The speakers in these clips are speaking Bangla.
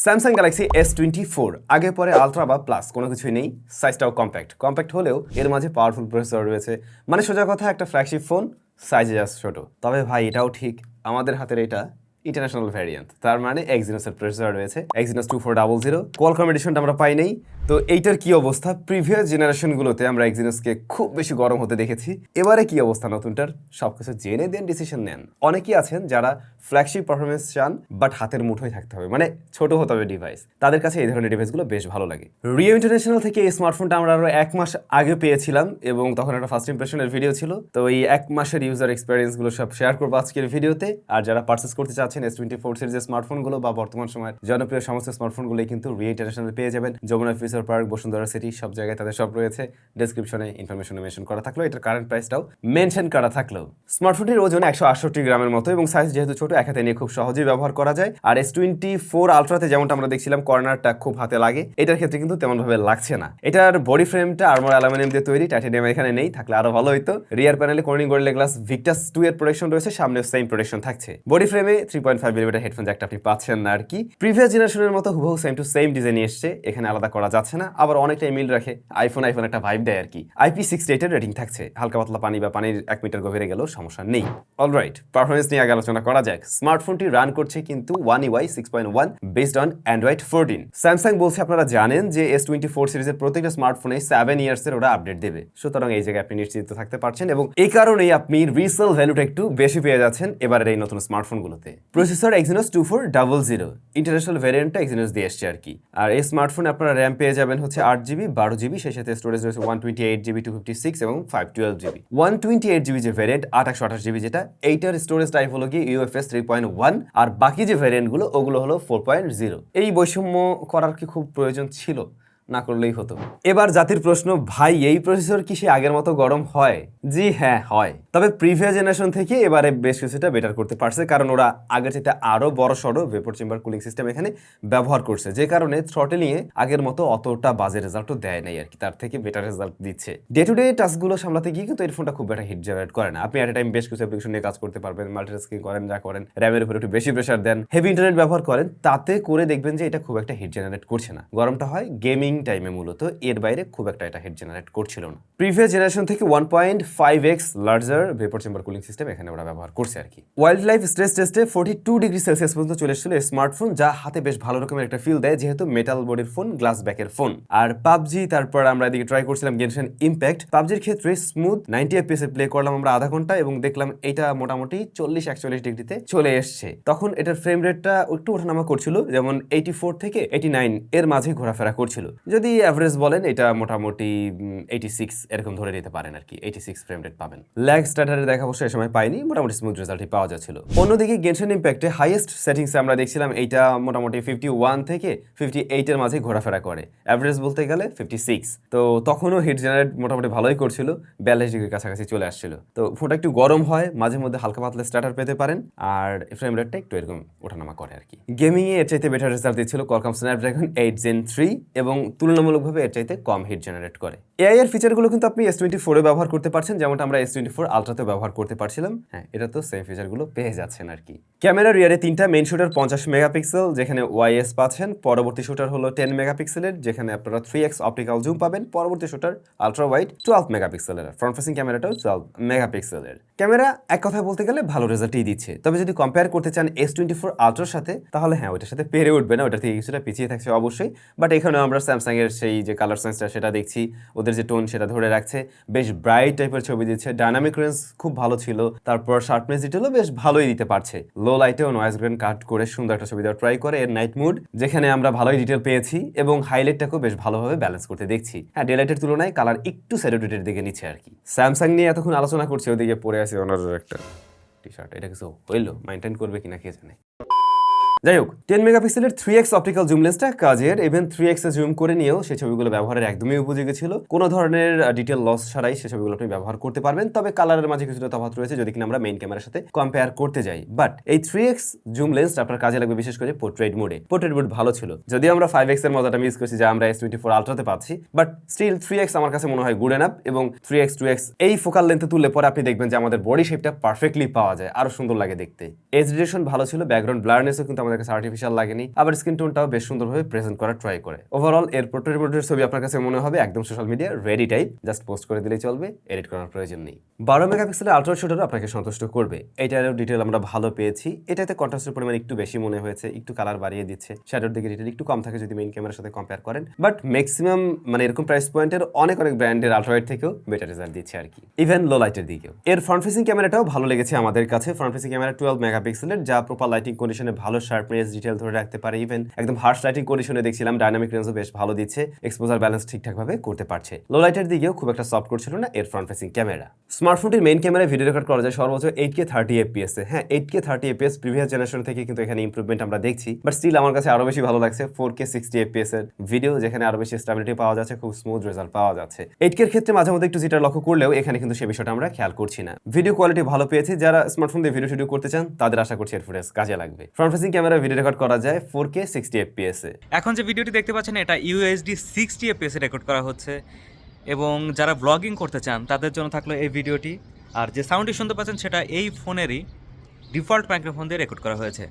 স্যামসাং গ্যালাক্সি S24 আগে পরে আলট্রা বা প্লাস কোনো কিছুই নেই, সাইজটাও কম্প্যাক্ট হলেও এর মাঝে পাওয়ারফুল প্রসেসর রয়েছে। মানে সোজা কথা একটা ফ্ল্যাগশিপ ফোন, সাইজে জাস্ট ছোট। তবে ভাই এটাও ঠিক, আমাদের হাতের এটা ইন্টারন্যাশনাল ভ্যারিয়েন্ট, তার মানে এক্সিনোসের প্রসেসর রয়েছে, এক্সিনোস 2400। কোয়ালকম এডিশনটা আমরা পাই নাই। তো এইটার কি অবস্থা? প্রিভিয়াস জেনারেশনগুলোতে আমরা এক্সিনোসকে খুব বেশি গরম হতে দেখেছি, এবারে কি অবস্থা নতুনটার সবকিছু জেনে দেন ডিসিশন নেন। অনেকেই আছেন যারা ফ্ল্যাগশিপ পারফরমেন্স চান বাট হাতের মুঠোয় থাকতে হবে, মানে ছোট হতে হবে ডিভাইস, তাদের কাছে এই ধরনের ডিভাইসগুলো বেশ ভালো লাগে। রিও ইন্টারন্যাশনাল থেকে এই স্মার্টফোনটা আমরা আরো 1 মাস আগে পেয়েছিলাম এবং তখন একটা ফার্স্ট ইমপ্রেশনের ভিডিও ছিল। তো এই 1 মাসের ইউজার এক্সপিরিয়েন্সগুলো সব শেয়ার করবো আজকের ভিডিওতে। আর যারা পারচেস করতে চাচ্ছেন S24 সিরিজের স্মার্টফোনগুলো বা বর্তমান সময়ের জনপ্রিয় সমস্ত স্মার্টফোনগুলোই কিন্তু রিও ইন্টারন্যাশনাল পেয়ে যাবেন। Jamuna future park, Bashundhara city, সব জায়গায় তাদের সব রয়েছে। ডেসক্রিপশনে ইনফরমেশনে মেনশন করা থাকলো, এটার কারেন্ট প্রাইসটাও মেনশন করা থাকলো। স্মার্টফোনটির ওজন 168 গ্রামের মতো এবং সাইজ যেহেতু ছোট, এক হাতে নিয়ে খুব সহজেই ব্যবহার করা যায়। আর S24 আলট্রাতে যেমনটা আমরা দেখছিলাম কর্নারটা খুব হাতে লাগে, এটার ক্ষেত্রে কিন্তু তেমন ভাবে লাগছে না। এটার বডি ফ্রেমটা আর্মর অ্যালুমিনিয়াম দিয়ে তৈরি, টাইটানিয়াম এখানে নেই, থাকলে আরো ভালো হইতো। রিয়ার প্যানেলে কর্নিং গরিলা গ্লাস ভিক্টাস 2 এর প্রোটেকশন রয়েছে, সামনেও সেম প্রোটেকশন থাকছে। বডি ফ্রেমে 3.5 মিমি হেডফোন জ্যাকটা আপনি পাচ্ছেন না আর কি। প্রিভিয়াস জেনারেশনের মতো হুবহু সেম টু সেম ডিজাইন এসছে, এখানে আলাদা করা যাচ্ছে না, আবার অনেকটাই মিল রাখে। আইফোন একটা ভাইব দেয় আর কি। IP68 এর রেটিং থাকছে, হালকা পাতলা পানি বা পানির 1 মিটার গভীরে গেলেও সমস্যা নেই। অলরাইট, পারফরমেন্স নিয়ে আগে আলোচনা করা যাক। স্মার্টফোনটি রান করছে কিন্তু One UI 6.1 based on Android 14। Samsung বলছে আপনারা জানেন যে S24 সিরিজের প্রত্যেকটা স্মার্টফোনে 7 ইয়ার্সের ওরা আপডেট দেবে, সুতরাং এই জায়গায় আপনি নিশ্চিত থাকতে পারছেন এবং এই কারণেই আপনি রিসেল ভ্যালুটা একটু বেশি পেয়ে যাচ্ছেন এবারের এই নতুন স্মার্টফোনগুলোতে। প্রসেসর Exynos 2400, ইন্টারন্যাশনাল ভ্যারিয়েন্টটা Exynos দিয়ে আসছে আর কি। আর এই স্মার্টফোনে আপনারা র্যাম পেয়ে যাবেন হচ্ছে 8GB 12GB, সেই সাথে স্টোরেজ রয়েছে 128GB 256 এবং 512GB। 128GB যে ভ্যারিয়েন্ট 828GB যেটা, এইটার স্টোরেজ টাইপ হলো কি UFS 3.1, আর বাকি যে ভ্যারিয়েন্টগুলো ওগুলো হলো 4.0। এই বৈষম্য করার কি খুব প্রয়োজন ছিল? না করলেই হতো। এবার জাতির প্রশ্ন, ভাই এই প্রসেসর কি সে আগের মতো গরম হয়? জি হ্যাঁ হয়, তবে প্রিভিয়াস জেনারেশন থেকে এবারে বেশ কিছুটা বেটার করতে পারছে, কারণ ওরা আগের চাইতে আরো বড় সড়ো ভেপর চেম্বার কুলিং সিস্টেম এখানে ব্যবহার করছে, যে কারণে থ্রটেলিংয়ে আগের মতো অতটা বাজে রেজাল্টও দেয় নাই আর কি, তার থেকে বেটার রেজাল্ট দিচ্ছে। ডে টু ডে টাস্কগুলো সামলাতে গিয়ে কিন্তু এই ফোনটা খুব বেটার হিট জেনারেট করে না। আপনি এট এ টাইম বেশ কিছু অ্যাপ্লিকেশন নিয়ে কাজ করতে পারবেন, মাল্টিটাস্কিং করেন, যা করেন, র্যামের উপর একটু বেশি প্রেশার দেন, হেভি ইন্টারনেট ব্যবহার করেন, তাতে করে দেখবেন যে এটা খুব একটা হিট জেনারেট করছে না। গরমটা হয় গেমিং টাইমে মূলত, এর বাইরে খুব একটা এটা হিট জেনারেট করছিল না। প্রিভিয়াস জেনারেশন থেকে 1.5x larger vapour chamber cooling system এখানে ওরা ব্যবহার করছে আর কি। ওয়াইল্ড লাইফ স্ট্রেস টেস্টে 42°C পর্যন্ত চলে এসেছিল এই স্মার্টফোন, যা হাতে বেশ ভালো রকমের একটা ফিল দেয়, যেহেতু মেটাল বডির ফোন, গ্লাস ব্যাকের ফোন। আর পাবজি, তারপর আমরা এদিকে ট্রাই করছিলাম গেনশন ইম্প্যাক্ট। পাবজির ক্ষেত্রে স্মুথ 90 FPS প্লে করলাম আমরা আধা ঘন্টা এবং দেখলাম এটা মোটামুটি 40-41°তে চলে এসছে। তখন এটার ফ্রেম রেটটা একটু ওঠানামা করছিল, যেমন 84 থেকে 89 এর মাঝে ঘোরাফেরা করছিল। যদি অ্যাভারেজ বলেন এটা মোটামুটি 86 এরকম ধরে নিতে পারেন আর কি, 86 ফ্রেম রেট পাবেন। ল্যাগ স্ট্যাটারে দেখা অবশ্য এই সময় পাইনি, মোটামুটি স্মুথ রেজাল্টই পাওয়া যাচ্ছিল। অন্যদিকে গেনশন ইম্প্যাক্টে হাইয়েস্ট সেটিংসে আমরা দেখছিলাম এইটা মোটামুটি 51 থেকে 58 এর মাঝে ঘোরাফেরা করে, অ্যাভারেজ বলতে গেলে 56। তো তখনও হিট জেনারেট মোটামুটি ভালোই করছিল, 42°র কাছাকাছি চলে আসছিল। তো ফোনটা একটু গরম হয়, মাঝে মধ্যে হালকা পাতলা স্ট্যাটার পেতে পারেন, আর ফ্রেম রেটটা একটু এরকম ওঠানামা করে আর কি। গেমিংয়ে এর চাইতে বেটার রেজাল্ট দিচ্ছিল কোয়ালকম স্ন্যাপড্রাগন 8 Gen 3 এবং তুলনামূলকভাবে এর চাইতে কম হিট জেনারেট করে। এআই এর ফিচারগুলো কিন্তু আপনি S24 এ ব্যবহার করতে পারছেন, যেমনটা আমরা S24 আলট্রাতে ব্যবহার করতে পারছিলাম। হ্যাঁ, এটা তো সেম ফিচারগুলো পেয়ে যাচ্ছেন আর কি। ক্যামেরা রিয়ারে 3টা মেইন শুটার 50 মেগাপিক্সেল, যেখানে ওয়াইএস পাচ্ছেন। পরবর্তী শুটার হলো 10 মেগাপিক্সেলের, যেখানে আপনারা 3x অপটিক্যাল জুম পাবেন। পরবর্তী শুটার আলট্রা ওয়াইড 12 মেগাপিক্সেলের, ফ্রন্ট ফেসিং ক্যামেরাটাও 12 মেগাপিক্সেলের। ক্যামেরা এক কথায় বলতে গেলে ভালো রেজাল্টই দিচ্ছে, তবে যদি কম্পেয়ার করতে চান S24 আলট্রার সাথে, তাহলে হ্যাঁ ওইটার সাথে পেরে উঠবে না, ওটা থেকে কিছুটা পিছিয়ে থাকছে অবশ্যই। বাট এখানে আমরা স্যামসাং এর সেই যে কালার সেন্সটা সেটা দেখছি, ওদের যে টোন সেটা ধরে রাখছে, বেশ ব্রাইট টাইপের ছবি দিচ্ছে, ডাইনামিক রেঞ্জ খুব ভালো ছিল, তারপর শার্পনেস ডিটেলও বেশ ভালোই দিতে পারছে। লো লাইটেও নয়েজ গ্রেন কাট করে সুন্দর একটা ছবি দেওয়ার ট্রাই করে। এর নাইট মুড যেখানে আমরা ভালোই ডিটেল পেয়েছি এবং হাইলাইটটাকেও বেশ ভালোভাবে ব্যালেন্স করতে দেখছি। হ্যাঁ, ডে লাইটের তুলনায় কালার একটু স্যাচুরেটেড দিকে নিচ্ছে আর কি। স্যামসাং নিয়ে এতক্ষণ আলোচনা করছে, ওদিকে পরে আছে ওনার একটা টি শার্ট, এটা কিছু হইলো মেইনটেইন করবে কিনা কে জানে। যাই হোক, 10 মেগাপিক্সেলের 3x অপটিক্যাল জুম লেন্সটা কাজের, ইভেন 3x এ জুম করে নিয়েও সেই ছবিগুলো ব্যবহারের একদমই উপযোগী ছিল। কোনো ধরনের ডিটেল লস ছাড়াই সেই ছবিগুলো আপনি ব্যবহার করতে পারবেন, তবে কালারের মাঝে কিছুটা তফাৎ রয়েছে যদি কিনা আমরা মেইন ক্যামেরার সাথে কম্পেয়ার করতে যাই। বাট এই 3x জুম লেন্সটা আপনার কাজে লাগবে বিশেষ করে পোর্ট্রেট মোডে। পোর্ট্রেট মোড ভালো ছিল, যদি আমরা 5x এর মজাটা মিস করছি যা আমরা S24 আলট্রাতে পাচ্ছি, বাট স্টিল 3x আমার কাছে মনে হয় গুড এনাফ। এবং 3x 2x এই ফোকাল লেন্থে তুললে পরে আপনি দেখবেন যে আমাদের বডি শেপটা পারফেক্টলি পাওয়া যায়, আরো সুন্দর লাগে দেখতে। এজ রেজোলিউশন ভালো ছিল, ব্যাকগ্রাউন্ড ব্লারনেসও কিন্তু আমাদের কাছে আর্টিফিশিয়াল লাগেনি, আবার স্ক্রিন টোনটাও বেশ সুন্দরভাবে প্রেজেন্ট করার ট্রাই করে। ওভারঅল এর পোর্ট্রেটের ছবি আপনার কাছে মনে হবে একদম social media ready type, just post করে দিলেই চলবে, এডিট করার প্রয়োজন নেই। 12 মেগাপিক্সেলের আলট্রা শুটারও আপনাকে সন্তুষ্ট করবে, এটারও ডিটেল আমরা ভালো পেয়েছি। এটাতে কন্ট্রাস্টের পরিমাণ একটু বেশি মনে হয়েছে, একটু কালার বাড়িয়ে দিচ্ছে, শ্যাডোর দিকে ডিটেল একটু কম থাকে যদি মেইন ক্যামেরার সাথে কম্পেয়ার করেন, বাট ম্যাক্সিমাম মানে এরকম প্রাইস পয়েন্টের অনেক ব্র্যান্ডের আলট্রাওয়াইড থেকেও বেটার রেজাল্ট দিচ্ছে আর কি, ইভেন লো লাইটের দিকেও। এর ফ্রন্ট ফেসিং ক্যামেরাটাও ভালো লেগেছে আমাদের কাছে। ফ্রন্ট ফেসিং ক্যামেরা 12 মেগাপিক্সেলের, যা প্রপার লাইটিং কন্ডিশনে ভালো শার্পনেস ডিটেল ধরে রাখতে পারে। ইভেন একদম হার্শ লাইটিং কন্ডিশনে দেখছিলাম ডাইনামিক রেঞ্জও বেশ ভালো দিচ্ছে, এক্সপোজার ব্যালেন্স ঠিকঠাকভাবে করতে পারছে। লো লাইটের দিকেও খুব একটা সফট করছিল না এর ফ্রন্ট ফেসিং ক্যামেরা। স্মার্টফোনটির মেইন ক্যামেরায় ভিডিও রেকর্ড করা যায় সর্বোচ্চ 8K 30 FPS এ। হ্যাঁ, 8K 30 FPS প্রিভিয়াস জেনারেশন থেকে কিন্তু এখানে ইমপ্রুভমেন্ট আমরা দেখছি, বাট স্টিল আমার কাছে আরো বেশি ভালো লাগছে 4K 60 FPS এর ভিডিও, যেখানে আরো বেশি স্টেবিলিটি পাওয়া যাচ্ছে, খুব স্মুথ রেজাল্ট পাওয়া যাচ্ছে। 8K এর ক্ষেত্রে মাঝে মধ্যে একটু জিটার লক্ষ্য করলেও এখানে কিন্তু সে বিষয়টা আমরা খেয়াল করছি না। ভিডিও কোয়ালিটি ভালো পেয়েছি, যারা স্মার্টফোন দিয়ে ভিডিও শুটিং করতে চান তাদের আশা করছি এর ফুটেজ কাজে লাগবে। Front facing camera video record করা যায় 4K 60 FPS এ। এখন যে ভিডিওটি দেখতে পাচ্ছেন এটা UHD 60 FPS এ রেকর্ড করা হচ্ছে, এবং যারা ব্লগিং করতে চান তাদের জন্য থাকলো এই ভিডিওটি। আর যে সাউন্ডটি শুনতে পাচ্ছেন সেটা এই ফোনেরই ডিফল্ট মাইক্রোফোন দিয়ে রেকর্ড করা হয়েছে।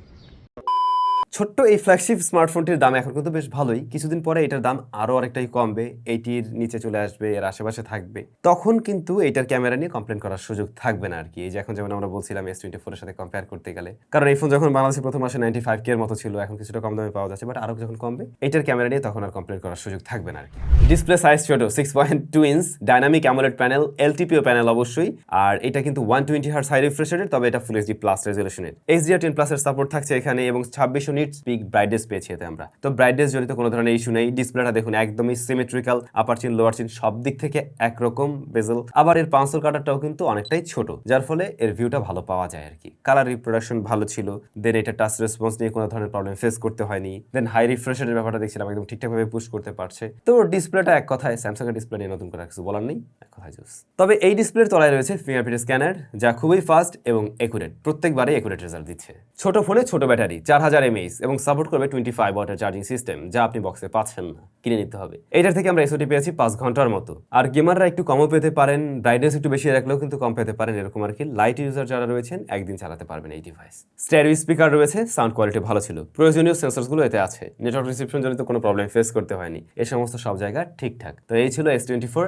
ছোট্ট এই ফ্ল্যাগশিপ স্মার্টফোনটির দাম এখন কিন্তু বেশ ভালোই, কিছুদিন পরে এটার দাম আরো অনেকটাই কমবে, 80-র নিচে চলে আসবে, এর আশেপাশে থাকবে। তখন কিন্তু এটার ক্যামেরা নিয়ে কমপ্লেন করার সুযোগ থাকবে না আর কি। এই যে এখন যেমন আমরা বলছিলাম S24 এর সাথে কম্পেয়ার করতে গেলে, কারণ এই ফোন যখন বাংলাদেশে প্রথম আসে 95K এর মতো ছিল, এখন কিছুটা কম দামে পাওয়া যাচ্ছে, বাট আরো যখন কমবে এটার ক্যামেরা নিয়ে তখন আর কমপ্লেন করার সুযোগ থাকবে না আর কি। ডিসপ্লে সাইজ ছোট, 6.2 inch, dynamic AMOLED panel, LTPO panel অবশ্যই, আর এটা কিন্তু 120 হার্টজ হাই রিফ্রেশ রেটের, তবে এটা ফুল HD প্লাস রেজোলিউশনের। HDR10+ এর সাপোর্ট থাকছে এখানে, এবং 2600 নিটস পিক ব্রাইটনেস পেয়েছি এতে আমরা। তো ব্রাইটনেস জনিত কোনো ধরনের ইস্যু নেই। ডিসপ্লেটা দেখুন একদমই সিমেট্রিক্যাল, আপার চিন লোয়ার চিন সব দিক থেকে একরকম বেজেল, আবার এর পাঁচল কাটারটাও কিন্তু অনেকটাই ছোট, যার ফলে এর ভিউটা ভালো পাওয়া যায় আর কি। কালার রিপ্রোডাকশন ভালো ছিল, দেন এটা টাচ রেসপন্স নিয়ে কোনো ধরনের প্রবলেম ফেস করতে হয়নি, দেন হাই রিফ্রেশের ব্যাপারটা দেখছিলাম একদম ঠিকঠাকভাবে পুশ করতে পারছে। তো ডিসপ্লেটা এক কথায় স্যামসাং এর ডিসপ্লে নিয়ে নতুন করে কিছু বলার নেই, এক কথায় জোস। তবে এই ডিসপ্লের তলায় রয়েছে ফিঙ্গারপ্রিন্ট স্ক্যানার, যা খুবই ফাস্ট এবং একুরেট, প্রত্যেকবারই একুরেট রেজাল্ট দিচ্ছে। ছোট ফোনে ছোট ব্যাটারি, 4000 mAh, এবং সাপোর্ট করবে 25 ওয়াটের চার্জিং সিস্টেম, যা আপনি বক্সে পাচ্ছেন না, কিনে নিতে হবে। এটার থেকে আমরা এসওটি পেয়েছি 5 ঘন্টার মতো। আর গেমাররা একটু কমও পেতে পারেন, ব্রাইটনেস একটু বেশি রাখলেও কিন্তু কম পেতে পারেন, এরকম আর কি। লাইট ইউজার যারা রয়েছেন একদিন চালাতে পারবেন এই ডিভাইস। স্টেরিও স্পিকার রয়েছে, সাউন্ড কোয়ালিটি ভালো ছিল, প্রয়োজনীয় সেন্সরসগুলো এতে আছে, নেটওয়ার্ক রিসেপশন জনিত কোনো প্রবলেম ফেস করতে হয়নি, এই সমস্ত সব জায়গা ঠিকঠাক। তো এই ছিল S24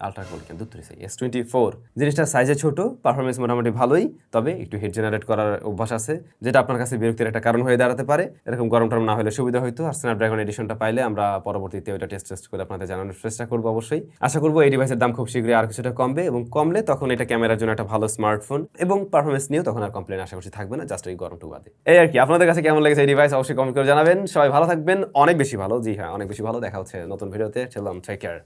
আলট্রা গোল্ড, কিন্তু S24 জিনিসটা সাইজে ছোট, পারফরমেন্স মোটামুটি ভালোই, তবে একটু হিট জেনারেট করার অভ্যাস আছে, যেটা আপনার কাছে বিরক্তির একটা কারণ হয়ে দাঁড়াতে পারে। এরকম গরম টরম না হলে সুবিধা হইতো। আর স্ন্যাপড্রাগন এডিশনটা পাইলে আমরা পরবর্তীতে ওইটা টেস্ট করে আপনাদের জানানোর চেষ্টা করবো অবশ্যই। আশা করবো এই ডিভাইসের দাম খুব শীঘ্রই আর কিছুটা কমবে, এবং কমলে তখন এটা ক্যামেরার জন্য একটা ভালো স্মার্টফোন, এবং পারফরমেন্স নিয়েও তখন আর কমপ্লেন আশা করছি থাকবে না, জাস্ট এই গরমটুকু বাদে। এই আর কি, আপনাদের কাছে কেমন লেগেছে এই ডিভাইস অবশ্যই কমেন্ট করে জানাবেন। সবাই ভালো থাকবেন, অনেক বেশি ভালো, জি হ্যাঁ অনেক বেশি ভালো। দেখা হচ্ছে নতুন ভিডিওতে, চললাম, টেক কেয়ার।